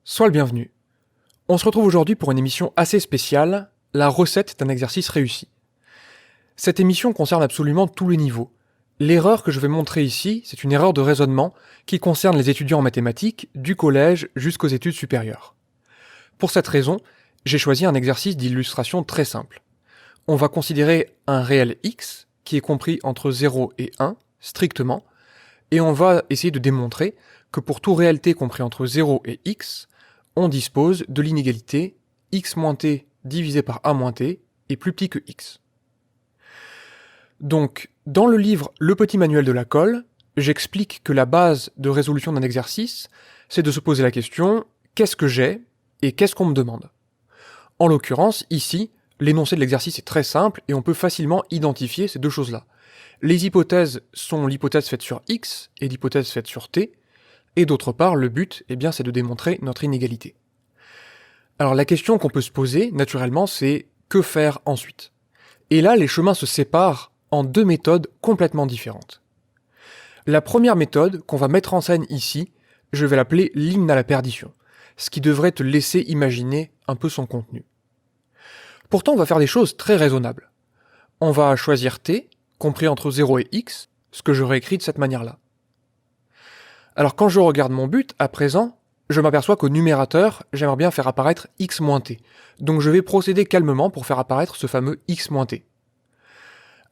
Sois le bienvenu. On se retrouve aujourd'hui pour une émission assez spéciale, la recette d'un exercice réussi. Cette émission concerne absolument tous les niveaux. L'erreur que je vais montrer ici, c'est une erreur de raisonnement qui concerne les étudiants en mathématiques du collège jusqu'aux études supérieures. Pour cette raison, j'ai choisi un exercice d'illustration très simple. On va considérer un réel x qui est compris entre 0 et 1, strictement, et on va essayer de démontrer que pour tout réel t compris entre 0 et x, on dispose de l'inégalité x moins t divisé par a moins t est plus petit que x. Donc, dans le livre Le petit manuel de la colle, j'explique que la base de résolution d'un exercice, c'est de se poser la question « qu'est-ce que j'ai et qu'est-ce qu'on me demande ?» En l'occurrence, ici, l'énoncé de l'exercice est très simple et on peut facilement identifier ces deux choses-là. Les hypothèses sont l'hypothèse faite sur x et l'hypothèse faite sur t, et d'autre part, le but, c'est de démontrer notre inégalité. Alors la question qu'on peut se poser, naturellement, c'est que faire ensuite ? Et là, les chemins se séparent en deux méthodes complètement différentes. La première méthode qu'on va mettre en scène ici, je vais l'appeler l'hymne à la perdition, ce qui devrait te laisser imaginer un peu son contenu. Pourtant, on va faire des choses très raisonnables. On va choisir t, compris entre 0 et x, ce que j'aurais écrit de cette manière-là. Alors quand je regarde mon but, à présent, je m'aperçois qu'au numérateur, j'aimerais bien faire apparaître x moins t. Donc je vais procéder calmement pour faire apparaître ce fameux x moins t.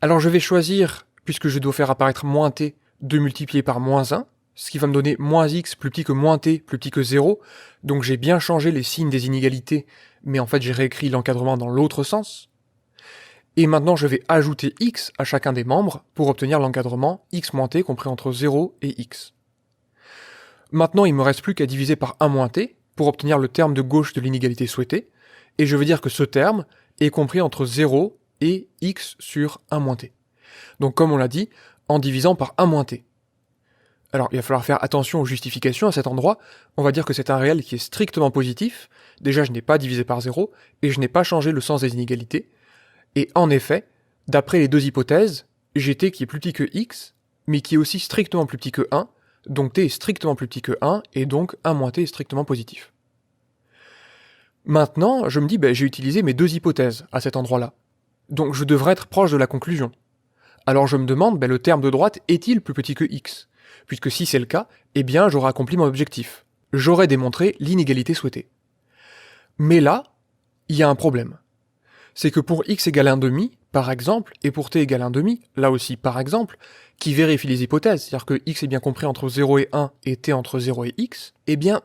Alors je vais choisir, puisque je dois faire apparaître moins t, de multiplier par moins 1, ce qui va me donner moins x plus petit que moins t plus petit que 0. Donc j'ai bien changé les signes des inégalités, mais en fait j'ai réécrit l'encadrement dans l'autre sens. Et maintenant je vais ajouter x à chacun des membres pour obtenir l'encadrement x moins t compris entre 0 et x. Maintenant, il ne me reste plus qu'à diviser par 1 moins t pour obtenir le terme de gauche de l'inégalité souhaitée, et je veux dire que ce terme est compris entre 0 et x sur 1 moins t. Donc comme on l'a dit, en divisant par 1 moins t. Alors il va falloir faire attention aux justifications à cet endroit, on va dire que c'est un réel qui est strictement positif, déjà je n'ai pas divisé par 0, et je n'ai pas changé le sens des inégalités, et en effet, d'après les deux hypothèses, j'ai t qui est plus petit que x, mais qui est aussi strictement plus petit que 1, donc t est strictement plus petit que 1, et donc 1 moins t est strictement positif. Maintenant, je me dis, j'ai utilisé mes deux hypothèses à cet endroit-là. Donc je devrais être proche de la conclusion. Alors je me demande, le terme de droite est-il plus petit que x ? Puisque si c'est le cas, j'aurai accompli mon objectif. J'aurai démontré l'inégalité souhaitée. Mais là, il y a un problème. C'est que pour x égale 1,5, par exemple, et pour t égale 1,5, là aussi par exemple, qui vérifie les hypothèses, c'est-à-dire que x est bien compris entre 0 et 1 et t entre 0 et x,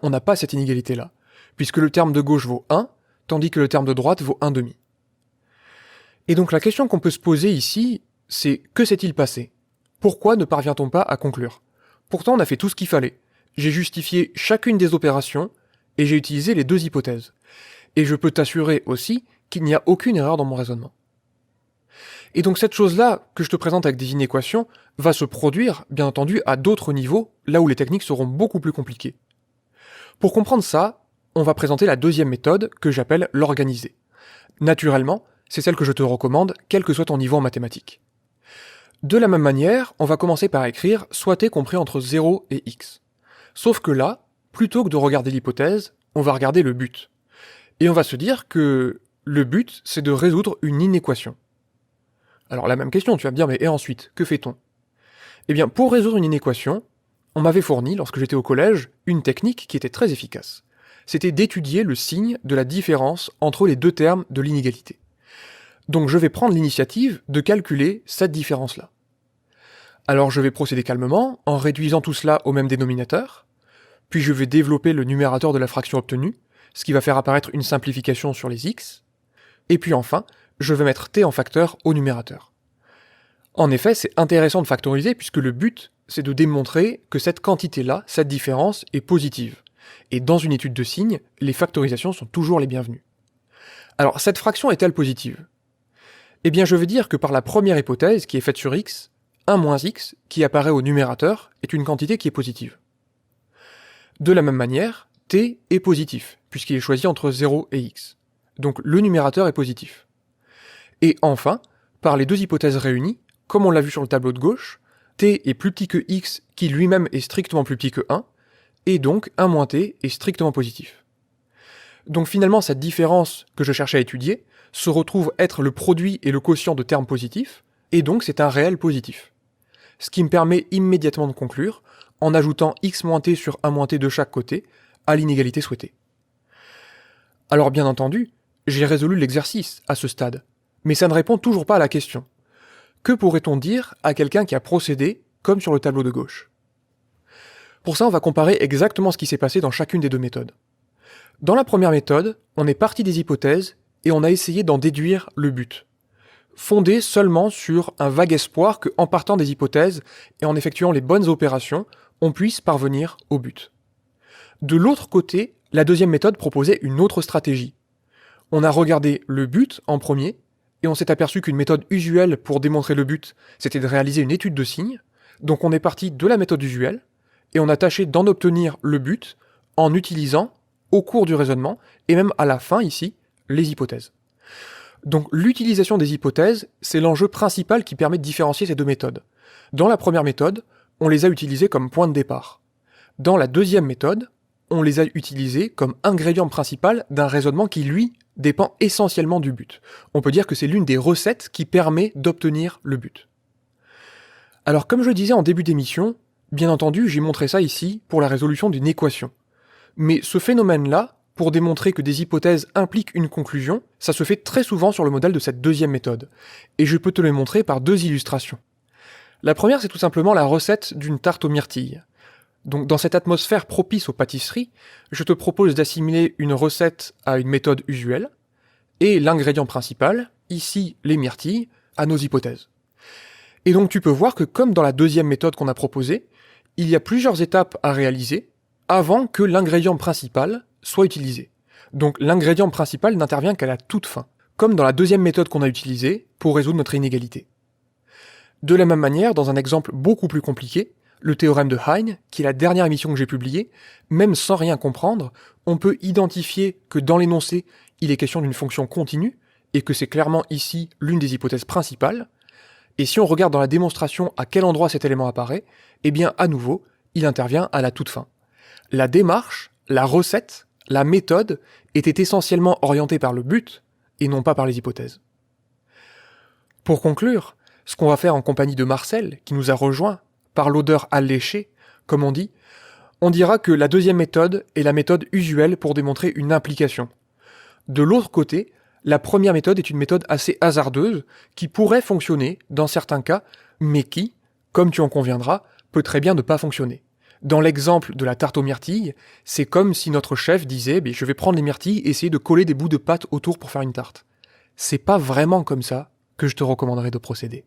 on n'a pas cette inégalité-là, puisque le terme de gauche vaut 1, tandis que le terme de droite vaut 1,5. Et donc la question qu'on peut se poser ici, c'est que s'est-il passé ? Pourquoi ne parvient-on pas à conclure ? Pourtant on a fait tout ce qu'il fallait. J'ai justifié chacune des opérations, et j'ai utilisé les deux hypothèses. Et je peux t'assurer aussi qu'il n'y a aucune erreur dans mon raisonnement. Et donc cette chose-là, que je te présente avec des inéquations, va se produire, bien entendu, à d'autres niveaux, là où les techniques seront beaucoup plus compliquées. Pour comprendre ça, on va présenter la deuxième méthode, que j'appelle l'organisée. Naturellement, c'est celle que je te recommande, quel que soit ton niveau en mathématiques. De la même manière, on va commencer par écrire soit t compris entre 0 et x. Sauf que là, plutôt que de regarder l'hypothèse, on va regarder le but. Et on va se dire que le but, c'est de résoudre une inéquation. Alors la même question, tu vas me dire, et ensuite, que fait-on ? Pour résoudre une inéquation, on m'avait fourni, lorsque j'étais au collège, une technique qui était très efficace. C'était d'étudier le signe de la différence entre les deux termes de l'inégalité. Donc je vais prendre l'initiative de calculer cette différence-là. Alors je vais procéder calmement, en réduisant tout cela au même dénominateur, puis je vais développer le numérateur de la fraction obtenue, ce qui va faire apparaître une simplification sur les x, et puis enfin, je vais mettre t en facteur au numérateur. En effet, c'est intéressant de factoriser puisque le but, c'est de démontrer que cette quantité-là, cette différence, est positive. Et dans une étude de signes, les factorisations sont toujours les bienvenues. Alors, cette fraction est-elle positive ? Je vais dire que par la première hypothèse, qui est faite sur x, 1 moins x, qui apparaît au numérateur, est une quantité qui est positive. De la même manière, t est positif, puisqu'il est choisi entre 0 et x. Donc le numérateur est positif. Et enfin, par les deux hypothèses réunies, comme on l'a vu sur le tableau de gauche, t est plus petit que x qui lui-même est strictement plus petit que 1, et donc 1 moins t est strictement positif. Donc finalement, cette différence que je cherchais à étudier se retrouve être le produit et le quotient de termes positifs, et donc c'est un réel positif. Ce qui me permet immédiatement de conclure, en ajoutant x-t sur 1-t de chaque côté, à l'inégalité souhaitée. Alors bien entendu, j'ai résolu l'exercice à ce stade, mais ça ne répond toujours pas à la question. Que pourrait-on dire à quelqu'un qui a procédé comme sur le tableau de gauche ? Pour ça, on va comparer exactement ce qui s'est passé dans chacune des deux méthodes. Dans la première méthode, on est parti des hypothèses et on a essayé d'en déduire le but, fondé seulement sur un vague espoir que, en partant des hypothèses et en effectuant les bonnes opérations, on puisse parvenir au but. De l'autre côté, la deuxième méthode proposait une autre stratégie. On a regardé le but en premier, et on s'est aperçu qu'une méthode usuelle pour démontrer le but, c'était de réaliser une étude de signes, donc on est parti de la méthode usuelle, et on a tâché d'en obtenir le but en utilisant, au cours du raisonnement, et même à la fin ici, les hypothèses. Donc l'utilisation des hypothèses, c'est l'enjeu principal qui permet de différencier ces deux méthodes. Dans la première méthode, on les a utilisées comme point de départ. Dans la deuxième méthode, on les a utilisées comme ingrédient principal d'un raisonnement qui, lui, dépend essentiellement du but. On peut dire que c'est l'une des recettes qui permet d'obtenir le but. Alors comme je le disais en début d'émission, bien entendu, j'ai montré ça ici pour la résolution d'une équation. Mais ce phénomène-là, pour démontrer que des hypothèses impliquent une conclusion, ça se fait très souvent sur le modèle de cette deuxième méthode. Et je peux te le montrer par deux illustrations. La première, c'est tout simplement la recette d'une tarte aux myrtilles. Donc dans cette atmosphère propice aux pâtisseries, je te propose d'assimiler une recette à une méthode usuelle, et l'ingrédient principal, ici les myrtilles, à nos hypothèses. Et donc tu peux voir que comme dans la deuxième méthode qu'on a proposée, il y a plusieurs étapes à réaliser avant que l'ingrédient principal soit utilisé. Donc l'ingrédient principal n'intervient qu'à la toute fin, comme dans la deuxième méthode qu'on a utilisée pour résoudre notre inégalité. De la même manière, dans un exemple beaucoup plus compliqué, le théorème de Hein, qui est la dernière émission que j'ai publiée, même sans rien comprendre, on peut identifier que dans l'énoncé, il est question d'une fonction continue, et que c'est clairement ici l'une des hypothèses principales. Et si on regarde dans la démonstration à quel endroit cet élément apparaît, eh bien à nouveau, il intervient à la toute fin. La démarche, la recette, la méthode étaient essentiellement orientées par le but, et non pas par les hypothèses. Pour conclure, ce qu'on va faire en compagnie de Marcel, qui nous a rejoints, par l'odeur alléchée, comme on dira que la deuxième méthode est la méthode usuelle pour démontrer une implication. De l'autre côté, la première méthode est une méthode assez hasardeuse qui pourrait fonctionner dans certains cas, mais qui, comme tu en conviendras, peut très bien ne pas fonctionner. Dans l'exemple de la tarte aux myrtilles, c'est comme si notre chef disait « je vais prendre les myrtilles et essayer de coller des bouts de pâte autour pour faire une tarte ». C'est pas vraiment comme ça que je te recommanderais de procéder.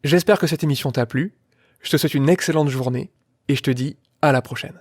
J'espère que cette émission t'a plu, je te souhaite une excellente journée, et je te dis à la prochaine.